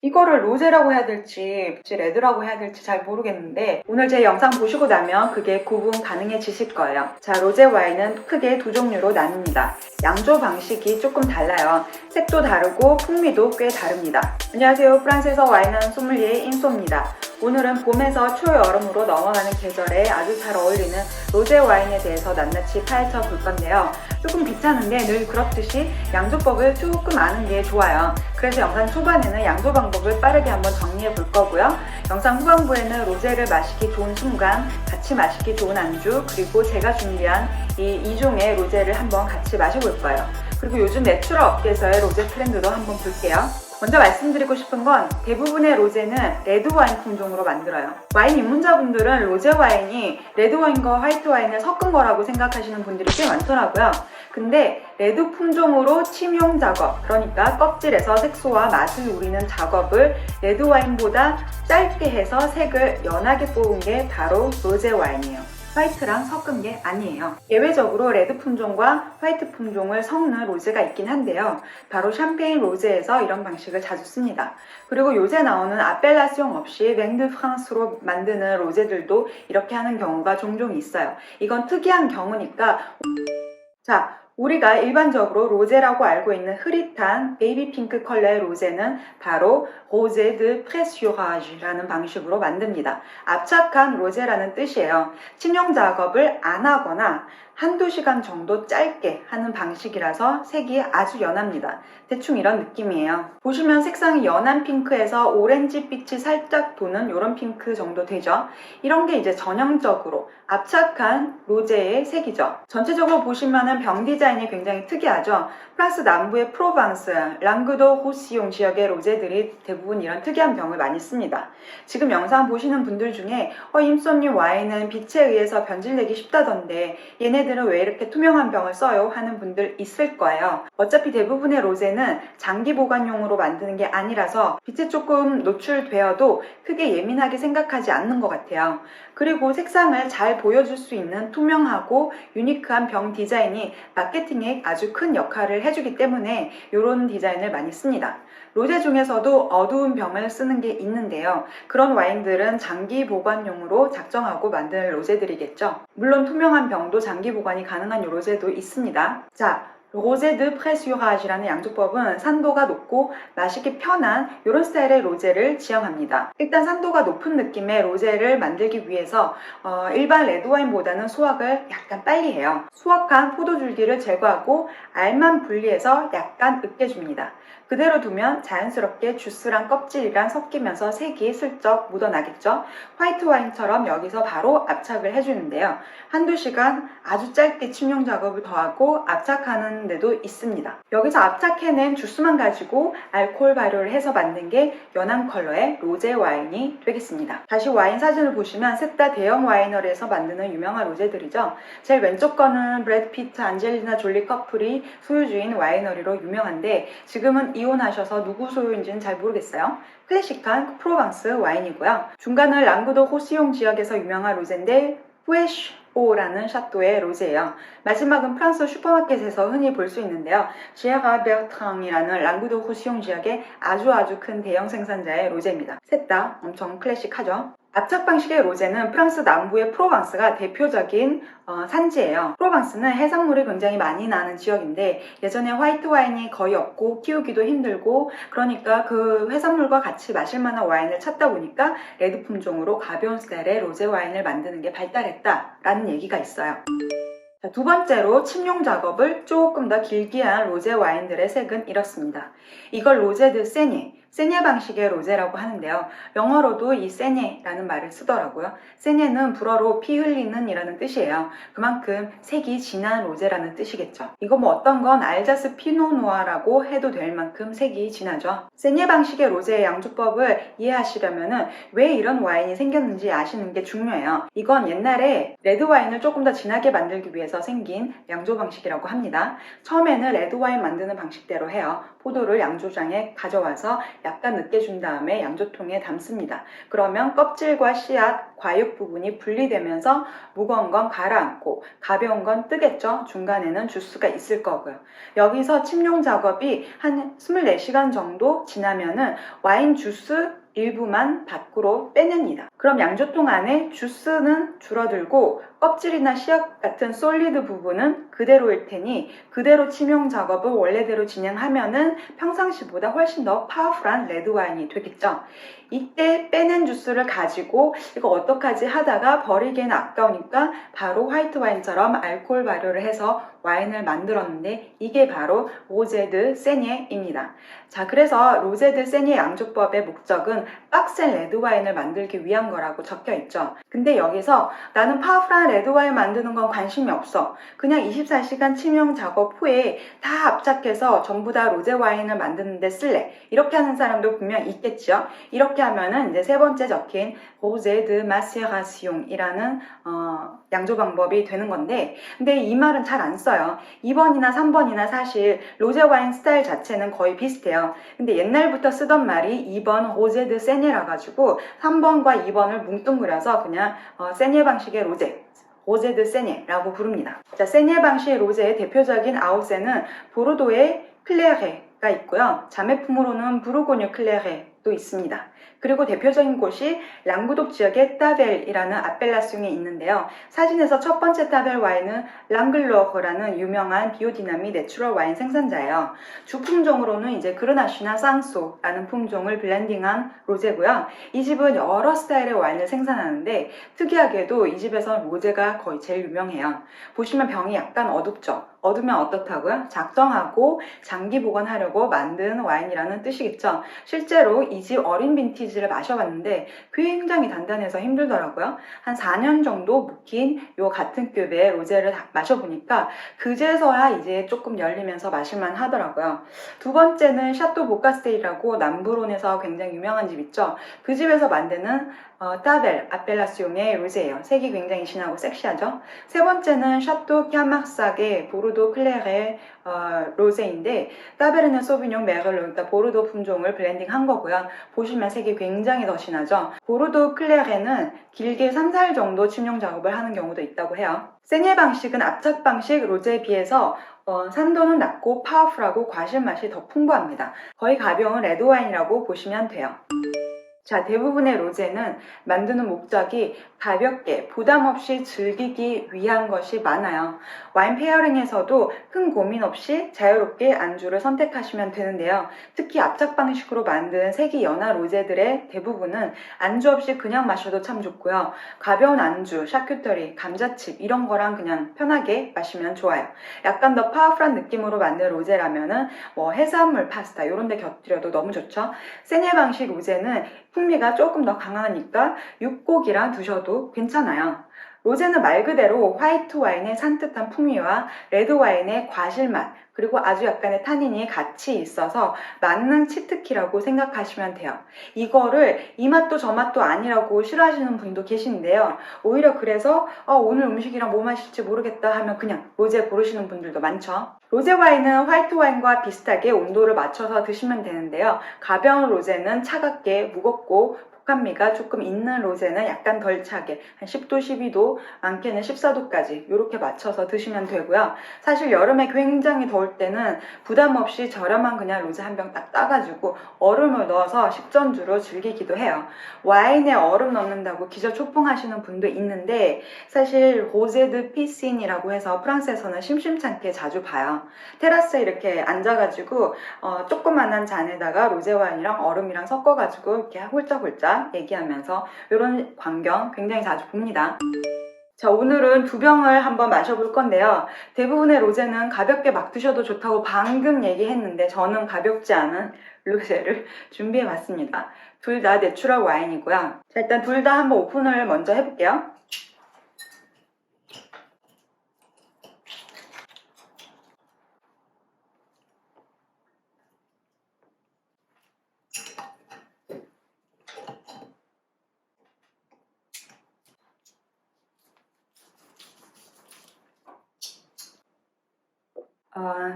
이거를 로제라고 해야 될지 레드라고 해야 될지 잘 모르겠는데 오늘 제 영상 보시고 나면 그게 구분 가능해지실 거예요. 자, 로제 와인은 크게 두 종류로 나뉩니다. 양조 방식이 조금 달라요. 색도 다르고 풍미도 꽤 다릅니다. 안녕하세요. 프랑스에서 와인하는 소믈리에 인소입니다. 오늘은 봄에서 초여름으로 넘어가는 계절에 아주 잘 어울리는 로제 와인에 대해서 낱낱이 파헤쳐 볼 건데요. 조금 귀찮은데 늘 그렇듯이 양조법을 조금 아는 게 좋아요. 그래서 영상 초반에는 양조 방법을 빠르게 한번 정리해 볼 거고요. 영상 후반부에는 로제를 마시기 좋은 순간, 같이 마시기 좋은 안주, 그리고 제가 준비한 이 2종의 로제를 한번 같이 마셔볼 거예요. 그리고 요즘 내추럴 업계에서의 로제 트렌드도 한번 볼게요. 먼저 말씀드리고 싶은 건 대부분의 로제는 레드와인 품종으로 만들어요. 와인 입문자분들은 로제 와인이 레드와인과 화이트 와인을 섞은 거라고 생각하시는 분들이 꽤 많더라고요. 근데 레드 품종으로 침용 작업, 그러니까 껍질에서 색소와 맛을 우리는 작업을 레드와인보다 짧게 해서 색을 연하게 뽑은 게 바로 로제 와인이에요. 화이트랑 섞은 게 아니에요. 예외적으로 레드 품종과 화이트 품종을 섞는 로제가 있긴 한데요. 바로 샴페인 로제에서 이런 방식을 자주 씁니다. 그리고 요새 나오는 아펠라시옹 없이 맹드 프랑스로 만드는 로제들도 이렇게 하는 경우가 종종 있어요. 이건 특이한 경우니까 자, 우리가 일반적으로 로제라고 알고 있는 흐릿한 베이비 핑크 컬러의 로제는 바로 로제 드 프레슈라지라는 방식으로 만듭니다. 압착한 로제라는 뜻이에요. 침용 작업을 안 하거나 한두 시간 정도 짧게 하는 방식이라서 색이 아주 연합니다. 대충 이런 느낌이에요. 보시면 색상이 연한 핑크에서 오렌지빛이 살짝 도는 이런 핑크 정도 되죠. 이런 게 이제 전형적으로 압착한 로제의 색이죠. 전체적으로 보시면은 병 디자인이 굉장히 특이하죠. 프랑스 남부의 프로방스, 랑그도 호시옹 지역의 로제들이 대부분 이런 특이한 병을 많이 씁니다. 지금 영상 보시는 분들 중에 임소님 와인은 빛에 의해서 변질되기 쉽다던데 얘네들은 왜 이렇게 투명한 병을 써요? 하는 분들 있을 거예요. 어차피 대부분의 로제는 장기 보관용으로 만드는 게 아니라서 빛에 조금 노출되어도 크게 예민하게 생각하지 않는 것 같아요. 그리고 색상을 잘 보여줄 수 있는 투명하고 유니크한 병 디자인이 마케팅에 아주 큰 역할을 해주기 때문에 이런 디자인을 많이 씁니다. 로제 중에서도 어두운 병을 쓰는 게 있는데요. 그런 와인들은 장기 보관용으로 작정하고 만든 로제들이겠죠. 물론 투명한 병도 장기 보관이 가능한 로제도 있습니다. 자, 로제 드 프레슈라지라는 양조법은 산도가 높고 마시기 편한 이런 스타일의 로제를 지향합니다. 일단 산도가 높은 느낌의 로제를 만들기 위해서 일반 레드와인보다는 수확을 약간 빨리 해요. 수확한 포도줄기를 제거하고 알만 분리해서 약간 으깨줍니다. 그대로 두면 자연스럽게 주스랑 껍질이랑 섞이면서 색이 슬쩍 묻어나겠죠. 화이트 와인처럼 여기서 바로 압착을 해주는데요. 한두 시간 아주 짧게 침용 작업을 더하고 압착하는 데도 있습니다. 여기서 압착해낸 주스만 가지고 알코올 발효를 해서 만든 게 연한 컬러의 로제 와인이 되겠습니다. 다시 와인 사진을 보시면 셋 다 대형 와이너리에서 만드는 유명한 로제들이죠. 제일 왼쪽 거는 브래드 피트, 안젤리나 졸리 커플이 소유주인 와이너리로 유명한데 지금은 이혼하셔서 누구 소유인지는 잘 모르겠어요. 클래식한 프로방스 와인이고요. 중간은 랑그도 호시옹 지역에서 유명한 로제인데 후에쇼라는 샤또의 로제예요. 마지막은 프랑스 슈퍼마켓에서 흔히 볼 수 있는데요. 지에가 베르탕이라는 랑구도 호시옹 지역의 아주 큰 대형 생산자의 로제입니다. 셋 다 엄청 클래식하죠. 압착 방식의 로제는 프랑스 남부의 프로방스가 대표적인 산지예요. 프로방스는 해산물이 굉장히 많이 나는 지역인데 예전에 화이트 와인이 거의 없고 키우기도 힘들고 그러니까 그 해산물과 같이 마실 만한 와인을 찾다 보니까 레드 품종으로 가벼운 스타일의 로제 와인을 만드는 게 발달했다라는 얘기가 있어요. 자, 두 번째로 침용 작업을 조금 더 길게 한 로제 와인들의 색은 이렇습니다. 이걸 로제 드 세녟 방식의 로제라고 하는데요. 영어로도 이 세녟라는 말을 쓰더라고요. 세녟은 불어로 피 흘리는 이라는 뜻이에요. 그만큼 색이 진한 로제라는 뜻이겠죠. 이거 뭐 어떤 건 알자스 피노누아라고 해도 될 만큼 색이 진하죠. 세녟 방식의 로제의 양조법을 이해하시려면 왜 이런 와인이 생겼는지 아시는 게 중요해요. 이건 옛날에 레드 와인을 조금 더 진하게 만들기 위해서 생긴 양조 방식이라고 합니다. 처음에는 레드 와인 만드는 방식대로 해요. 포도를 양조장에 가져와서 약간 늦게 준 다음에 양조통에 담습니다. 그러면 껍질과 씨앗, 과육 부분이 분리되면서 무거운 건 가라앉고 가벼운 건 뜨겠죠. 중간에는 주스가 있을 거고요. 여기서 침용 작업이 한 24시간 정도 지나면은 와인 주스 일부만 밖으로 빼냅니다. 그럼 양조통 안에 주스는 줄어들고 껍질이나 씨앗 같은 솔리드 부분은 그대로일 테니 그대로 침용 작업을 원래대로 진행하면은 평상시보다 훨씬 더 파워풀한 레드 와인이 되겠죠. 이때 빼낸 주스를 가지고 이거 어떡하지 하다가 버리기엔 아까우니까 바로 화이트 와인처럼 알코올 발효를 해서 와인을 만들었는데 이게 바로 로제 드 세녜입니다. 자, 그래서 로제 드 세녜 양조법의 목적은 빡센 레드 와인을 만들기 위한 거라고 적혀 있죠. 근데 여기서 나는 파워풀한 레드 와인 만드는 건 관심이 없어. 그냥 24시간 침용 작업 후에 다 압착해서 전부 다 로제 와인을 만드는데 쓸래. 이렇게 하는 사람도 분명 있겠죠. 이렇게 하면은 이제 세 번째 적힌 로제 드 마세라시옹이라는 양조 방법이 되는 건데, 근데 이 말은 잘 안 써요. 2번이나 3번이나 사실 로제 와인 스타일 자체는 거의 비슷해요. 근데 옛날부터 쓰던 말이 2번 로제 드 세녜라 가지고 3번과 2번을 뭉뚱그려서 그냥 세녜 방식의 로제 드 세녜라고 부릅니다. 자, 세녜 방식의 로제의 대표적인 아웃세는 보르도의 클레레가 있고요. 자매품으로는 부르고뉴 클레레도 있습니다. 그리고 대표적인 곳이 랑구독 지역의 따벨이라는 아펠라숑이 있는데요. 사진에서 첫 번째 따벨 와인은 랑글로흐라는 유명한 비오디나미 내추럴 와인 생산자예요. 주품종으로는 이제 그르나쉬나 쌍소라는 품종을 블렌딩한 로제고요. 이 집은 여러 스타일의 와인을 생산하는데 특이하게도 이 집에서 로제가 거의 제일 유명해요. 보시면 병이 약간 어둡죠. 어두면 어떻다고요? 작정하고 장기 보관하려고 만든 와인이라는 뜻이겠죠. 실제로 이 집 어린 빈티지를 마셔봤는데 굉장히 단단해서 힘들더라고요. 한 4년 정도 묵힌 요 같은 급의 로제를 마셔보니까 그제서야 이제 조금 열리면서 마실만 하더라고요. 두 번째는 샤또 보카스테이라고 남부론에서 굉장히 유명한 집 있죠. 그 집에서 만드는 따벨 아펠라시옹의 로제예요. 색이 굉장히 진하고 섹시하죠. 세 번째는 샤또 캬막삭의 보르도 클레레 로제인데 따베르네 소비뇽 메글로, 그러니까 보르도 품종을 블렌딩한 거고요. 보시면 색이 굉장히 더 진하죠. 보르도 클레레는 길게 3-4일 정도 침용 작업을 하는 경우도 있다고 해요. 세녜 방식은 압착 방식 로제에 비해서 산도는 낮고 파워풀하고 과실 맛이 더 풍부합니다. 거의 가벼운 레드 와인이라고 보시면 돼요. 자, 대부분의 로제는 만드는 목적이 가볍게 부담 없이 즐기기 위한 것이 많아요. 와인 페어링에서도 큰 고민 없이 자유롭게 안주를 선택하시면 되는데요. 특히 압착 방식으로 만든 색이 연한 로제들의 대부분은 안주 없이 그냥 마셔도 참 좋고요. 가벼운 안주, 샤큐터리, 감자칩 이런 거랑 그냥 편하게 마시면 좋아요. 약간 더 파워풀한 느낌으로 만든 로제라면은 해산물, 파스타 이런 데 곁들여도 너무 좋죠. 세녜 방식 로제는 풍미가 조금 더 강하니까 육고기랑 드셔도 괜찮아요. 로제는 말 그대로 화이트 와인의 산뜻한 풍미와 레드 와인의 과실맛, 그리고 아주 약간의 타닌이 같이 있어서 만능 치트키라고 생각하시면 돼요. 이거를 이 맛도 저 맛도 아니라고 싫어하시는 분도 계신데요. 오히려 그래서 오늘 음식이랑 뭐 마실지 모르겠다 하면 그냥 로제 고르시는 분들도 많죠. 로제 와인은 화이트 와인과 비슷하게 온도를 맞춰서 드시면 되는데요. 가벼운 로제는 차갑게 무겁고 독한미가 조금 있는 로제는 약간 덜 차게 한 10도, 12도, 많게는 14도까지 이렇게 맞춰서 드시면 되고요. 사실 여름에 굉장히 더울 때는 부담 없이 저렴한 그냥 로제 한 병 딱 따가지고 얼음을 넣어서 식전주로 즐기기도 해요. 와인에 얼음 넣는다고 기저 초풍하시는 분도 있는데 사실 로제 드 피신이라고 해서 프랑스에서는 심심찮게 자주 봐요. 테라스에 이렇게 앉아가지고 조그만한 잔에다가 로제 와인이랑 얼음이랑 섞어가지고 이렇게 홀짝홀짝 얘기하면서 이런 광경 굉장히 자주 봅니다. 자, 오늘은 두 병을 한번 마셔볼 건데요. 대부분의 로제는 가볍게 막 드셔도 좋다고 방금 얘기했는데 저는 가볍지 않은 로제를 준비해봤습니다. 둘 다 내추럴 와인이고요. 자, 일단 둘 다 한번 오픈을 먼저 해볼게요.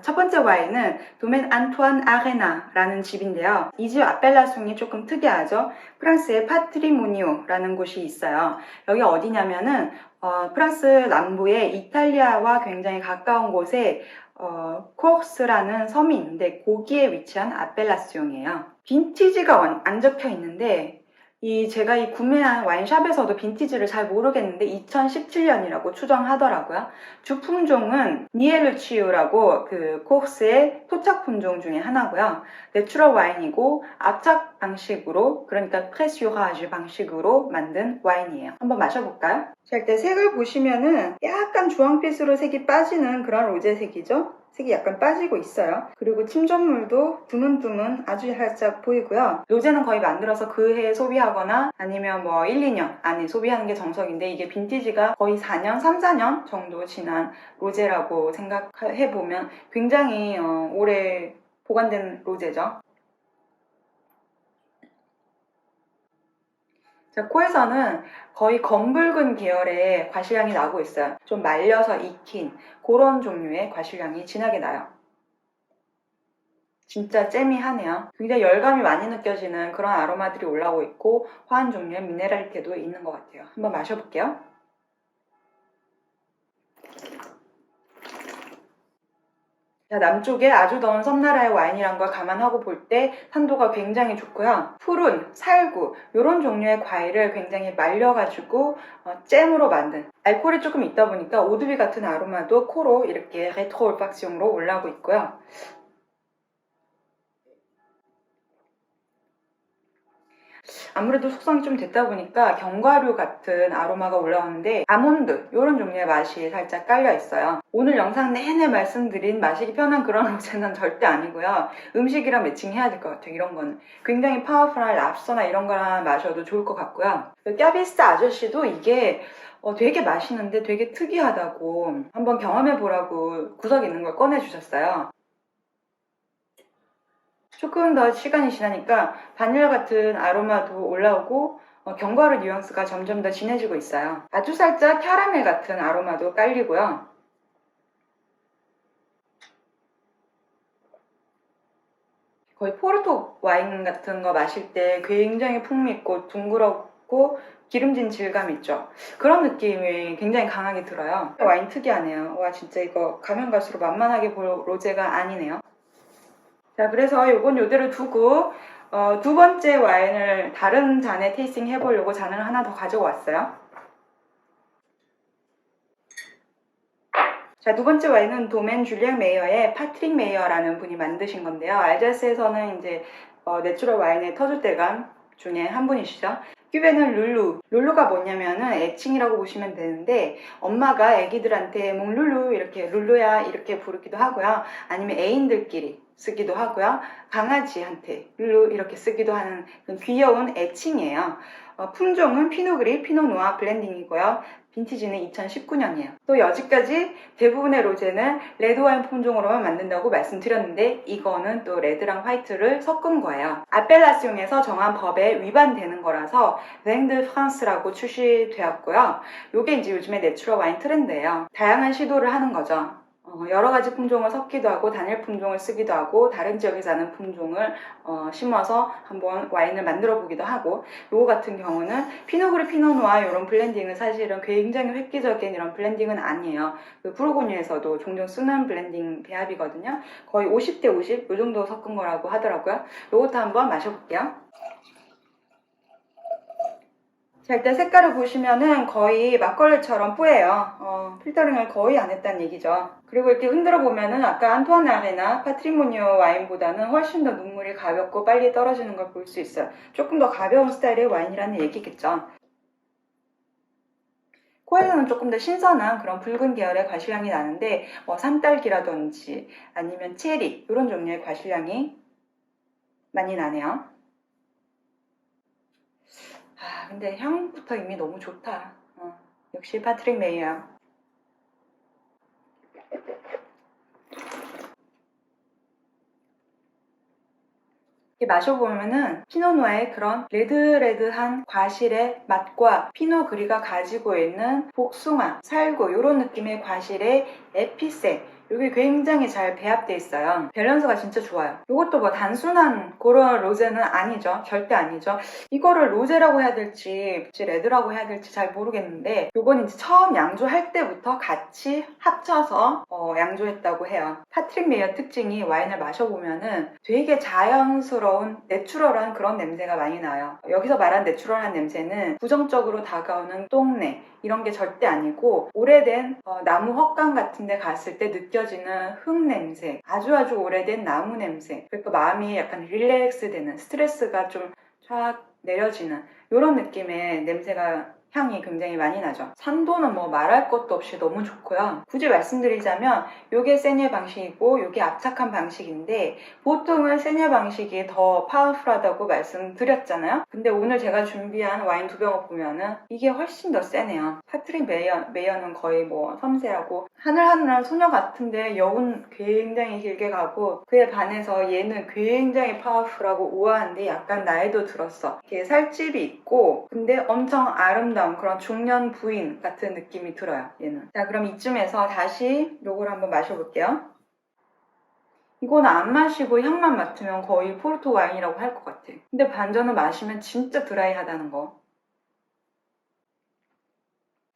첫 번째 와인은 도멘 안투안 아레나라는 집인데요. 이 집 아펠라송이 조금 특이하죠. 프랑스의 파트리모니오라는 곳이 있어요. 여기 어디냐면은 프랑스 남부의 이탈리아와 굉장히 가까운 곳에 코르스라는 섬이 있는데 거기에 위치한 아펠라송이에요. 빈티지가 안 적혀 있는데 제가 구매한 와인샵에서도 빈티지를 잘 모르겠는데 2017년이라고 추정하더라고요. 주 품종은 니에르치유라고 그 코르스의 토착 품종 중에 하나고요. 내추럴 와인이고 압착 방식으로, 그러니까 프레슈라즈 방식으로 만든 와인이에요. 한번 마셔볼까요? 자, 일단 색을 보시면은 약간 주황빛으로 색이 빠지는 그런 로제색이죠. 색이 약간 빠지고 있어요. 그리고 침전물도 드문드문 아주 살짝 보이고요. 로제는 거의 만들어서 그 해에 소비하거나 아니면 1, 2년 안에 소비하는 게 정석인데 이게 빈티지가 거의 4년, 3, 4년 정도 지난 로제라고 생각해보면 굉장히 오래 보관된 로제죠. 자, 코에서는 거의 검붉은 계열의 과실향이 나고 있어요. 좀 말려서 익힌 그런 종류의 과실향이 진하게 나요. 진짜 잼미하네요. 굉장히 열감이 많이 느껴지는 그런 아로마들이 올라오고 있고 화한 종류의 미네랄ite도 있는 것 같아요. 한번 마셔볼게요. 자, 남쪽에 아주 더운 섬나라의 와인이란 걸 감안하고 볼 때 산도가 굉장히 좋고요. 푸른, 살구 이런 종류의 과일을 굉장히 말려가지고 잼으로 만든, 알코올이 조금 있다 보니까 오드비 같은 아로마도 코로 이렇게 레트로 올팍시용으로 올라오고 있고요. 아무래도 숙성이 좀 됐다 보니까 견과류 같은 아로마가 올라오는데 아몬드 이런 종류의 맛이 살짝 깔려 있어요. 오늘 영상 내내 말씀드린 마시기 편한 그런 로제는 절대 아니고요. 음식이랑 매칭해야 될 것 같아요. 이런 거는 굉장히 파워풀한 랍스터나 이런 거랑 마셔도 좋을 것 같고요. 꺄비스 아저씨도 이게 되게 맛있는데 되게 특이하다고 한번 경험해보라고 구석에 있는 걸 꺼내주셨어요. 조금 더 시간이 지나니까 바닐라 같은 아로마도 올라오고 견과류 뉘앙스가 점점 더 진해지고 있어요. 아주 살짝 캐러멜 같은 아로마도 깔리고요. 거의 포르토 와인 같은 거 마실 때 굉장히 풍미있고 둥그렇고 기름진 질감 있죠. 그런 느낌이 굉장히 강하게 들어요. 와인 특이하네요. 와, 진짜 이거 가면 갈수록 만만하게 볼 로제가 아니네요. 자, 그래서 요건 요대로 두고 두 번째 와인을 다른 잔에 테이스팅 해보려고 잔을 하나 더 가지고 왔어요. 자, 두 번째 와인은 도멘 줄리앙 메이어의 파트릭 메이어라는 분이 만드신 건데요. 알자스에서는 이제 내추럴 와인의 터줏대감 중에 한 분이시죠. 큐베는 룰루가 뭐냐면은 애칭이라고 보시면 되는데 엄마가 애기들한테 몽룰루 이렇게 룰루야 이렇게 부르기도 하고요. 아니면 애인들끼리 쓰기도 하고요. 강아지한테 룰루 이렇게 쓰기도 하는 귀여운 애칭이에요. 품종은 피노그리, 피노누아 블렌딩이고요. 빈티지는 2019년이에요. 또 여지까지 대부분의 로제는 레드와인 품종으로만 만든다고 말씀드렸는데 이거는 또 레드랑 화이트를 섞은 거예요. 아펠라시옹에서 정한 법에 위반되는 거라서 뱅드 프랑스라고 출시되었고요. 이게 이제 요즘에 내추럴 와인 트렌드예요. 다양한 시도를 하는 거죠. 여러 가지 품종을 섞기도 하고 단일 품종을 쓰기도 하고 다른 지역에 사는 품종을 심어서 한번 와인을 만들어 보기도 하고, 요거 같은 경우는 피노그리 피노누아 이런 블렌딩은 사실은 굉장히 획기적인 이런 블렌딩은 아니에요. 그 부르고뉴에서도 종종 쓰는 블렌딩 배합이거든요. 거의 50대 50 이 정도 섞은 거라고 하더라고요. 요것도 한번 마셔볼게요. 자, 일단 색깔을 보시면은 거의 막걸리처럼 뿌예요. 필터링을 거의 안 했다는 얘기죠. 그리고 이렇게 흔들어 보면은 아까 안토ine 아레나, 파트리모니오 와인보다는 훨씬 더 눈물이 가볍고 빨리 떨어지는 걸 볼 수 있어요. 조금 더 가벼운 스타일의 와인이라는 얘기겠죠. 코에서는 조금 더 신선한 그런 붉은 계열의 과실향이 나는데 산딸기라든지 아니면 체리 이런 종류의 과실향이 많이 나네요. 근데 향부터 이미 너무 좋다. 역시 파트릭 메이어. 마셔보면은 피노누아의 그런 레드레드한 과실의 맛과 피노그리가 가지고 있는 복숭아, 살구 이런 느낌의 과실의 에피세 이게 굉장히 잘 배합돼 있어요. 밸런스가 진짜 좋아요. 이것도 뭐 단순한 그런 로제는 아니죠. 절대 아니죠. 이거를 로제라고 해야 될지 레드라고 해야 될지 잘 모르겠는데 이건 이제 처음 양조할 때부터 같이 합쳐서 양조했다고 해요. 파트릭 메이어 특징이 와인을 마셔보면은 되게 자연스러운 내추럴한 그런 냄새가 많이 나요. 여기서 말한 내추럴한 냄새는 부정적으로 다가오는 똥내 이런 게 절대 아니고 오래된 나무 헛강 같은 데 갔을 때 느껴지는 흙 냄새, 아주 오래된 나무 냄새, 그러니까 마음이 약간 릴렉스 되는, 스트레스가 좀 쫙 내려지는 이런 느낌의 냄새가 향이 굉장히 많이 나죠. 산도는 뭐 말할 것도 없이 너무 좋고요. 굳이 말씀드리자면 이게 세니에 방식이고 이게 압착한 방식인데 보통은 세니에 방식이 더 파워풀하다고 말씀드렸잖아요. 근데 오늘 제가 준비한 와인 두 병을 보면은 이게 훨씬 더 세네요. 파트릭 메이어는 거의 뭐 섬세하고 하늘하늘한 소녀 같은데 여운 굉장히 길게 가고 그에 반해서 얘는 굉장히 파워풀하고 우아한데 약간 나이도 들었어. 이렇게 살집이 있고 근데 엄청 아름다운 그런 중년 부인 같은 느낌이 들어요. 얘는. 자, 그럼 이쯤에서 다시 요걸 한번 마셔볼게요. 이거는 안 마시고 향만 맡으면 거의 포르토 와인이라고 할 것 같아. 근데 반전을 마시면 진짜 드라이하다는 거.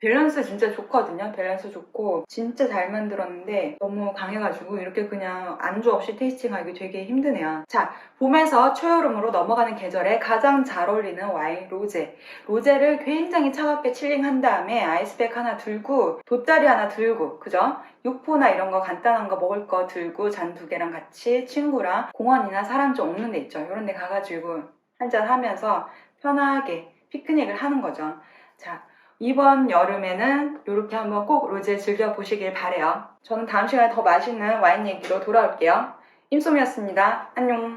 밸런스 진짜 좋거든요. 밸런스 좋고 진짜 잘 만들었는데 너무 강해가지고 이렇게 그냥 안주 없이 테이스팅하기 되게 힘드네요. 자, 봄에서 초여름으로 넘어가는 계절에 가장 잘 어울리는 와인 로제. 로제를 굉장히 차갑게 칠링한 다음에 아이스팩 하나 들고 돗자리 하나 들고 그죠? 육포나 이런 거 간단한 거 먹을 거 들고 잔 두 개랑 같이 친구랑 공원이나 사람 좀 없는 데 있죠. 이런 데 가가지고 한잔 하면서 편하게 피크닉을 하는 거죠. 자, 이번 여름에는 이렇게 한번 꼭 로제 즐겨보시길 바래요. 저는 다음 시간에 더 맛있는 와인 얘기로 돌아올게요. 임솜이었습니다. 안녕.